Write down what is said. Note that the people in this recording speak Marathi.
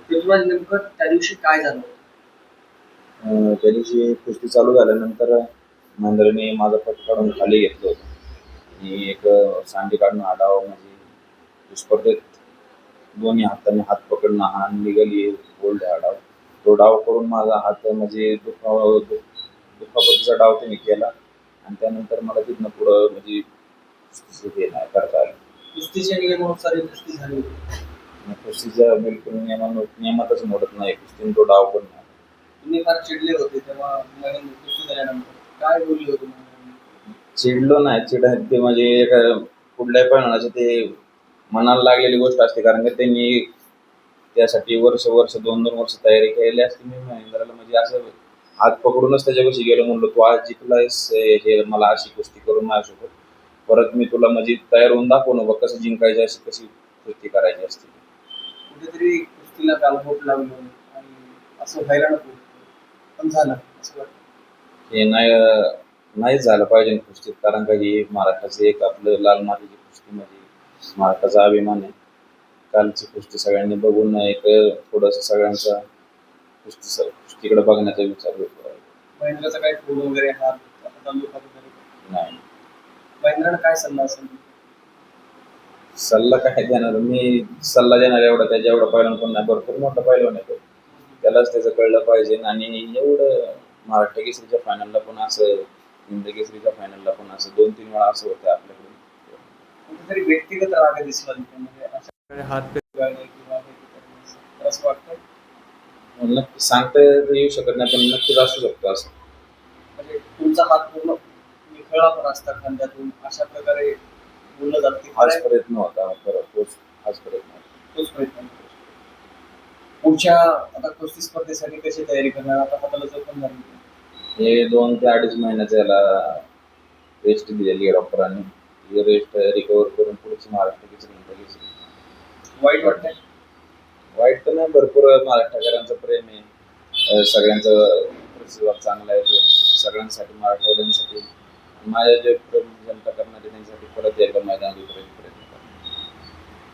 ते तुला नेमकं त्या दिवशी काय झालं? त्या दिवशी कुस्ती चालू झाल्यानंतर महेंद्रने माझा पट काढून खाली घेतलं होतं आणि एक सांडी काढून हा डाव म्हणजे स्पर्धेत दोन्ही हाताने हात पकडणं हा निघाली बोल्ड हा डाव. तो डाव करून माझा हात म्हणजे दुखापतीचा डाव त्यांनी केला आणि त्यानंतर मला तिथनं पुढं म्हणजे हे नाही करता आलं. कुस्तीच्या नियमानुसार ही कुस्ती झाली होती. आणि कुस्तीच्या बिलकुल नियमातच मोडत नाही कुस्तीने तो डाव पण नाही. तुम्ही फार चिडले होते तेव्हा कुस्ती झाल्यानंतर काय बोलले होते मग? चिडलो नाही ते म्हणजे एका कुठल्याही परिणामाचे ते मनाला लागलेली गोष्ट असते कारण की त्यांनी त्यासाठी वर्ष 2-2 वर्ष तयारी केलेली असते. मी महेंद्राला म्हणजे असं हात पकडूनच त्याच्यापाशी गेलो म्हणलो तू आज जिंकलायस हे मला अशी कुस्ती करून माझ्यासोबत परत मी तुला म्हणजे तयार होऊन दाखवू नको कसं जिंकायची अशी कशी कुस्ती करायची असते. कुठेतरी कुस्तीला गालबोट लागलं आणि असं व्हायला नको पण झालं असं वाटतं. हे नाहीच झालं पाहिजे कुस्तीत कारण का ही महाराष्ट्राचं एक आपलं लाल मातीची कुस्ती म्हणजे महाराष्ट्राचा अभिमान आहे. कालची कुस्ती सगळ्यांनी बघून एक थोडंसं सगळ्यांचा कुस्तीकडे बघण्याचा विचार होतो. महेंद्रचा काही फोन वगैरे हात नाही महेंद्रनं काय सल्ला असेल? सल्ला काय देणार मी सल्ला देणार एवढा त्याच्या एवढा पहिलवान पण नाही भरपूर मोठा पहिलवान आहे तो. त्यालाच त्याचं कळलं पाहिजे आणि एवढं महाराष्ट्र केसरीच्या फायनलला पण असं हिंद केसरीच्या फायनलला पण असं 2-3 वेळा असं होतं आपल्याकडून. कुठेतरी व्यक्तिगत राग दिसला म्हणजे अशा हात पिरगाळणे किंवा हे करणे तर असं वाटतं. नक्की सांगता येऊ शकत नाही पण नक्कीच असू शकतं असं. म्हणजे तुमचा हात पूर्ण निखळला पण असता खांद्यातून अशा प्रकारे बोललं जातं की हाच प्रयत्न होता हाच प्रयत्न होता. तोच प्रयत्न पुढच्या आता कुस्ती स्पर्धेसाठी कशी तयारी करणार आता हाताला जखम झाली हे 2 ते 2.5 महिन्याचं याला रेस्ट दिलेली आहे डॉक्टरांनी. रेस्ट रिकवर करून पुढची महाराष्ट्र केसरी हिंद केसरी. वाईट वाटतंय? वाईट तर नाही भरपूर महाराष्ट्रकरांचं प्रेम आहे सगळ्यांचं प्रतिसाद चांगला आहे सगळ्यांसाठी मराठवाड्यांसाठी माझ्या जे जनता करणारे त्यांच्यासाठी परत एकदा मैदानात उतरेल.